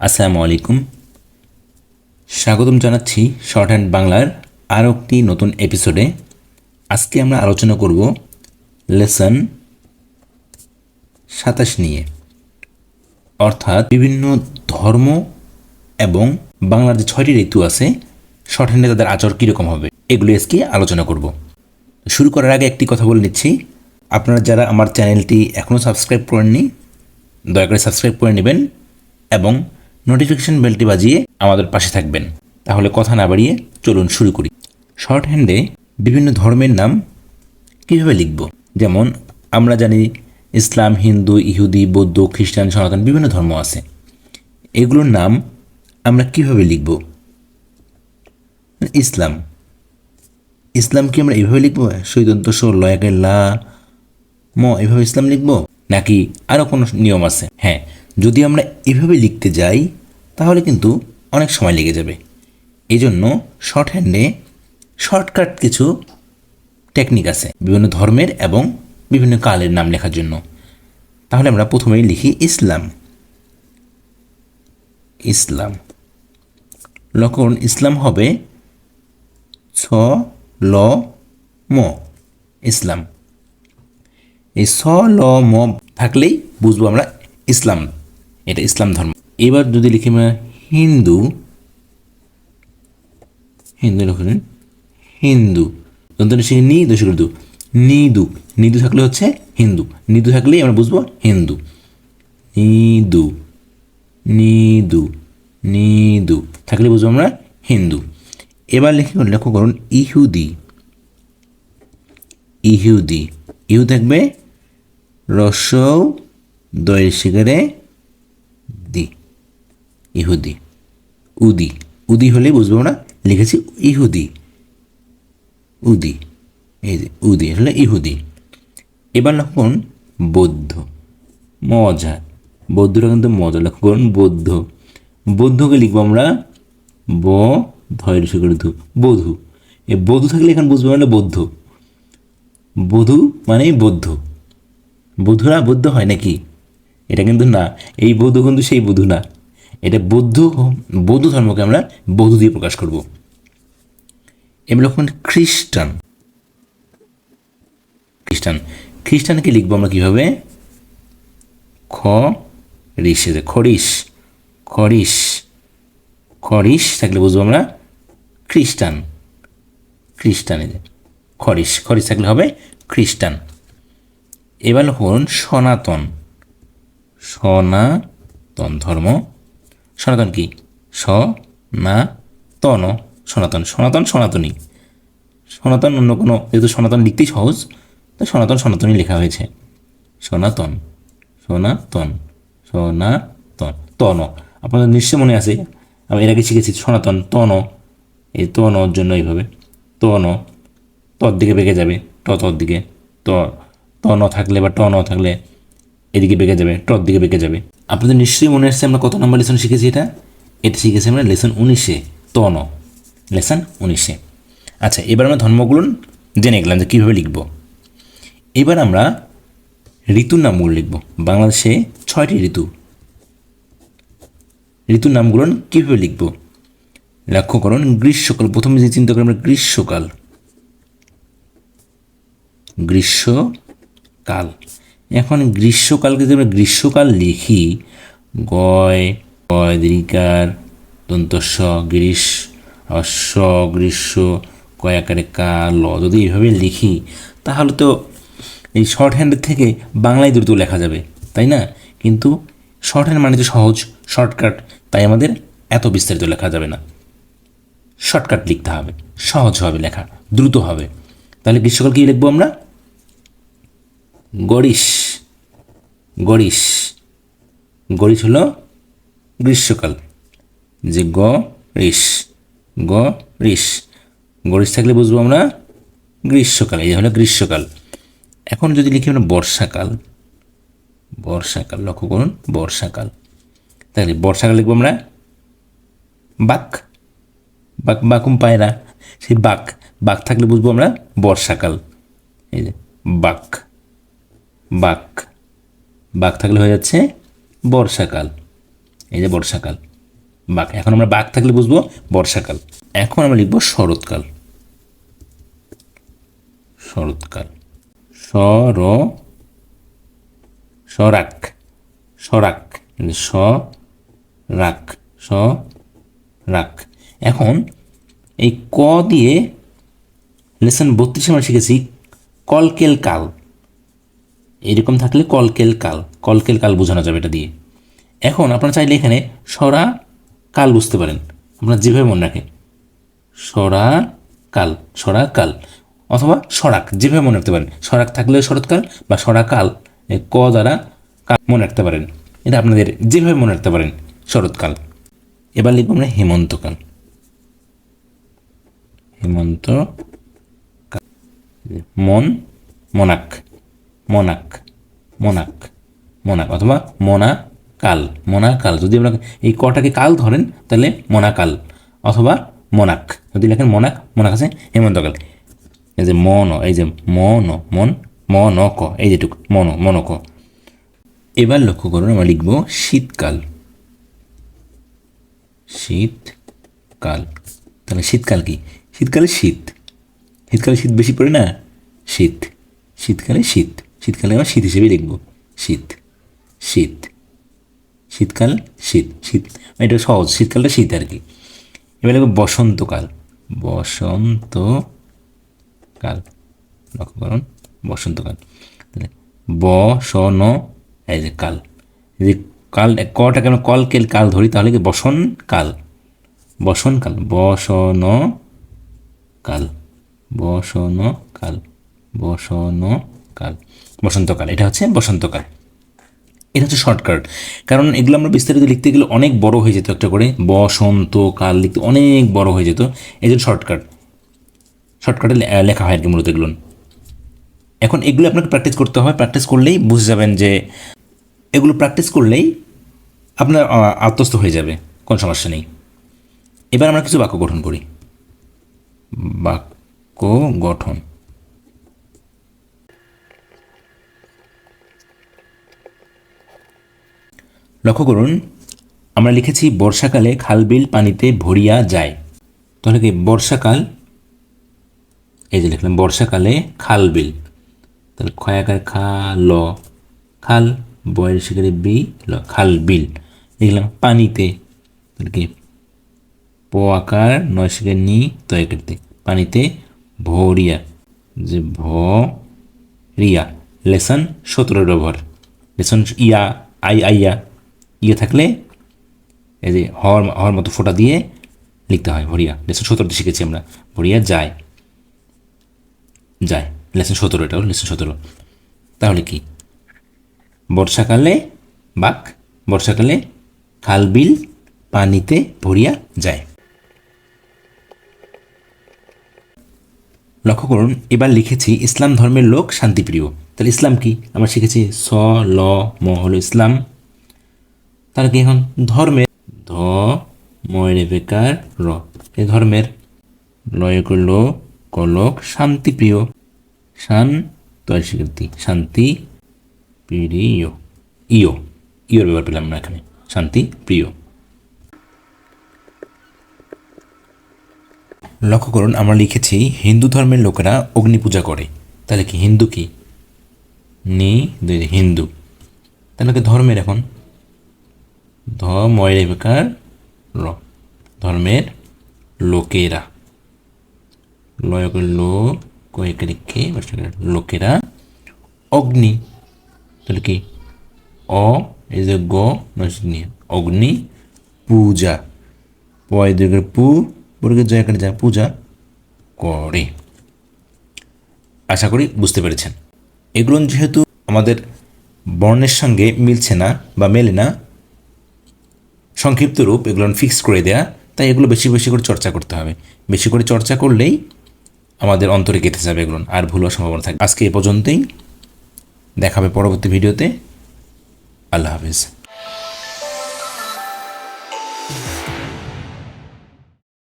আসসালামু আলাইকুম। স্বাগতম জানাচ্ছি শর্টহ্যান্ড বাংলার আরও একটি নতুন এপিসোডে। আজকে আমরা আলোচনা করব লেসন 27 নিয়ে, অর্থাৎ বিভিন্ন ধর্ম এবং বাংলার যে 6টি ঋতু আছে শর্টহ্যান্ডে তাদের আচর কীরকম হবে এগুলো আজকে আলোচনা করব। শুরু করার আগে একটি কথা বলে নিচ্ছি, আপনারা যারা আমার চ্যানেলটি এখনও সাবস্ক্রাইব করেননি দয়া করে সাবস্ক্রাইব করে নেবেন এবং নোটিফিকেশন বেলটি বাজিয়ে আমাদের পাশে থাকবেন। তাহলে কথা না বাড়িয়ে চলুন শুরু করি। শর্টহ্যান্ডে বিভিন্ন ধর্মের নাম কীভাবে লিখব? যেমন আমরা জানি ইসলাম, হিন্দু, ইহুদি, বৌদ্ধ, খ্রিস্টান, সনাতন বিভিন্ন ধর্ম আছে। এগুলোর নাম আমরা কিভাবে লিখব? ইসলাম, ইসলাম কি আমরা এইভাবে লিখব সৈদন্ত লয়াকে লা ম এভাবে ইসলাম লিখব, নাকি আরও কোনো নিয়ম আছে? হ্যাঁ, যদি আমরা এভাবে লিখতে যাই তাহলে কিন্তু অনেক সময় লেগে যাবে। এই জন্য শর্টহ্যান্ডে শর্টকাট কিছু টেকনিক আছে বিভিন্ন ধর্মের এবং বিভিন্ন কালের নাম লেখার জন্য। তাহলে আমরা প্রথমেই লিখি ইসলাম। ইসলাম লক্ষণ ইসলাম হবে ছ ল ম, ইসলাম। এই ছ ল ম থাকলেই বুঝবো আমরা ইসলাম, এটা ইসলাম ধর্ম। এবার যদি লিখি আমরা হিন্দু, হিন্দু লিখুন হিন্দু, দন্তনে শিখে নি দোষী দু নিদু, নিদু থাকলে হচ্ছে হিন্দু, নিদু থাকলেই আমরা বুঝবো হিন্দু। নিদু নিদু নিদু থাকলে বুঝবো আমরা হিন্দু। এবার লক্ষ্য করুন ইহুদি। ইহুদি, ইহু থাকবে রসৌ দয়ের শিকারে দি, ইহুদি। উদি, উদি হলে বুঝবো আমরা লিখেছি ইহুদি। উদি, এই যে উদি হলে ইহুদি। এবার লক্ষ্য করুন বৌদ্ধ। মজা, বৌদ্ধরা কিন্তু মজা। লক্ষ্য করুন বৌদ্ধ, বৌদ্ধকে লিখবো আমরা ব ধৈর্য শিকারে ধু, বধূ। এই বধূ থাকলে এখানে বুঝবো আমরা বৌদ্ধ। বধূ মানে বৌদ্ধ। বধূরা বৌদ্ধ হয় নাকি? এটা কিন্তু না, এই বৌদ্ধ কিন্তু সেই বধূ না, এটা বৌদ্ধ, বৌদ্ধ ধর্মকে আমরা বৌদ্ধ দিয়ে প্রকাশ করব। এবার লক্ষণ খ্রিস্টান। খ্রিস্টান, খ্রিস্টানকে লিখবো আমরা কীভাবে? খ রিস, খরিস, খরিস, খরিস থাকলে বুঝবো আমরা খ্রিস্টান। খ্রিস্টান, খরিস, খরিস থাকলে হবে খ্রিস্টান। এবার লক্ষণ সনাতন। সনাতন ধর্ম, সনাতন কি? স না তন, সনাতন, সনাতন সনাতনী। সনাতন অন্য কোনো, যেহেতু সনাতন লিখতেই সহজ তো সনাতন সনাতনী লেখা হয়েছে। সনাতন, সনাতন, সনাতন, তন। আপনাদের নিশ্চয় মনে আছে আমি এর আগে শিখেছি সনাতন তন, এই তনর জন্য এইভাবে তন, তর দিকে বেঁকে যাবে, তর দিকে, ত ন থাকলে বা ট ন থাকলে এদিকে বেঁকে যাবে, টর দিকে বেঁকে যাবে। আপনাদের নিশ্চয়ই মনে আসছে আমরা কত নম্বর লেসন শিখেছি? এটা শিখেছি আমরা লেসন 19-এ, ত ন, লেসন 19-এ। আচ্ছা, এবার আমরা ধর্মগুলো জেনে গেলাম যে কীভাবে লিখব। এবার আমরা ঋতুর নামগুলো লিখব। বাংলাদেশে 6টি ঋতু, ঋতুর নামগুলো কীভাবে লিখব? লক্ষ্য করুন গ্রীষ্মকাল, প্রথমে যে চিন্তা করি আমরা গ্রীষ্মকাল। গ্রীষ্মকাল, এখন গ্রীষ্মকালকে যদি আমরা গ্রীষ্মকাল লিখি গয় গয় দীর্ঘার দন্তস্ব গ্রীষ স গ্রীষ্ম কয় আকারে কাল, যদি এইভাবে লিখি তাহলে তো এই শর্ট হ্যান্ডের থেকে বাংলায় দ্রুত লেখা যাবে, তাই না? কিন্তু শর্ট হ্যান্ড মানে তো সহজ, শর্টকাট, তাই আমাদের এত বিস্তারিত লেখা যাবে না, শর্টকাট লিখতে হবে, সহজ হবে লেখা, দ্রুত হবে। তাহলে গ্রীষ্মকাল কী লিখবো আমরা? গরিশ, গরিশ, গরিশ হলো গ্রীষ্মকাল, যে গরিশ, গরিশ, গরিশ থাকলে বুঝবো আমরা গ্রীষ্মকাল, এই হলো গ্রীষ্মকাল। এখন যদি লিখি আমরা বর্ষাকাল, বর্ষাকাল, লক্ষ্য করুন বর্ষাকাল, তাহলে বর্ষাকাল লিখবো আমরা বাক, বাক বাকুম পায়রা, সেই বাক, বাক থাকলে বুঝবো আমরা বর্ষাকাল, এই যে বাক, বাক, বাক থাকলে হয়ে যাচ্ছে বর্ষাকাল, এই যে বর্ষাকাল। বাঘ। এখন আমরা বাঘ থাকলে বুঝবো বর্ষাকাল। এখন আমরা লিখবো শরৎকাল। শরৎকাল। সরাক, সরাক, সরাক, সরাক। এখন এই ক দিয়ে লেসন 32 আমরা শিখেছি কলকেল কাল। এরকম থাকলে কলকেল কাল, কলকেল কাল বোঝানো যাবে এটা দিয়ে। এখন আপনারা চাইলে এখানে সরা কাল বুঝতে পারেন, আপনারা যেভাবে মনে রাখে, সরা কাল, সরা কাল, অথবা সরাক, যেভাবে মনে রাখতে পারেন। সরাক থাকলে শরৎকাল বা সরা কাল, ক দ্বারা কাল মনে রাখতে পারেন। এটা আপনাদের যেভাবে মনে রাখতে পারেন, শরৎকাল। এবার লিখব আমরা হেমন্তকাল। হেমন্ত, মনাক, মনাক, মনাক, মনাক, অথবা মনাকাল, মনাকাল। যদি আমরা এই কটাকে কাল ধরেন তাহলে মনাকাল অথবা মনাক। যদি লেখেন মনাক, মনাক আছে হেমন্তকাল। এই যে এই যে মনক, এই যেটুক মনক। এবার লক্ষ্য করুন, আমরা লিখব শীতকাল। শীতকাল। তাহলে শীতকাল কি? শীতকালে শীত, শীতকালে শীত বেশি পড়ে না, শীত। শীতকালে শীত, শীতকালে আমরা শীত হিসেবে লিখব শীত, শীত, শীতকাল, শীত, শীত। এটা সহজ, শীতকালটা শীত আর কি। এবার লিখব বসন্তকাল। বসন্তকাল, লক্ষ্য করুন, বসন্তকাল। তাহলে এই যে কাল, যদি কাল কটাকে আমরা কলকেল কাল ধরি তাহলে কি বসনকাল, বসনকাল, বসনকাল, বসনকাল, বসনকাল, বসন্তকাল। এটা হচ্ছে বসন্তকাল। এটা হচ্ছে শর্টকাট, কারণ এগুলো আমরা বিস্তারিত লিখতে গেলে অনেক বড় হয়ে যেত, একটা করে বসন্তকাল লিখতে অনেক বড় হয়ে যেত। এই জন্য শর্টকাটে লেখা হয় আর কি মূলত এগুলো। এখন এগুলো আপনাকে প্র্যাকটিস করতে হয়, প্র্যাকটিস করলেই বুঝে যাবেন যে এগুলো প্র্যাকটিস করলেই আপনার আত্মস্থ হয়ে যাবে, কোনো সমস্যা নেই। এবার আমরা কিছু বাক্য গঠন করি। বাক্য গঠন। লক্ষ্য করুন, আমরা লিখেছি বর্ষাকালে খালবিল পানিতে ভরিয়া যায়। তাহলে কি বর্ষাকাল, এই যে লিখলাম বর্ষাকালে খালবিল, তাহলে খয়াকার খাল, খাল, বয়ের শিকারে বি, খালবিল লিখলাম। পানিতে, তাহলে কি প আকার নয় শিকার নি তয় করতে, পানিতে ভরিয়া, যে রিয়া, লেসন 17 ব্যবহার। লেসন ইয়া, আইয়া, ইয়ে থাকলে এই যে হওয়ার মতো ফোঁটা দিয়ে লিখতে হয় ভরিয়া। লেসন 17 শিখেছি আমরা, ভরিয়া যায়, যায়, লেসন 17, এটা হলো লেসন 17। তাহলে কি বর্ষাকালে বর্ষাকালে খালবিল পানিতে ভরিয়া যায়। লক্ষ্য করুন, এবার লিখেছি ইসলাম ধর্মের লোক শান্তিপ্রিয়। তাহলে ইসলাম কি আমরা শিখেছি, হলো ইসলাম। তাহলে কি এখন ধর্মের, ময়রে বেকার র, এই ধর্মের, লয় করল কলক, শান্তিপ্রিয়, তয় স্বীকৃতি, শান্তি প্রিয়, ইয়োর ব্যবহার পেলাম আমরা এখানে, শান্তি প্রিয়। লক্ষ্য করুন, আমরা লিখেছি হিন্দু ধর্মের লোকেরা অগ্নি পূজা করে। তাহলে কি হিন্দু কি হিন্দু। তাহলে কি ধর্মের, এখন ময়রে বেকার র, ধর্মের লোকেরা, লয় লোকেরা অগ্নি, তাহলে কি এই যে অগ্নি পূজা, পয়দের পু বর্গের জয়কারে যা, পূজা করে। আশা করি বুঝতে পেরেছেন। এগুলো যেহেতু আমাদের বর্ণের সঙ্গে মিলছে না বা মেলে না, সংক্ষিপ্ত রূপ এগুলো ফিক্স করে দেয়া, তাই এগুলো বেশি বেশি করে চর্চা করতে হবে। বেশি করে চর্চা করলেই আমাদের অন্তরে গেঁথে যাবে এগুলো, আর ভুল হওয়ার সম্ভাবনা থাকবে। আজকে এ পর্যন্তই, দেখাবে পরবর্তী ভিডিওতে। আল্লাহ হাফিজ।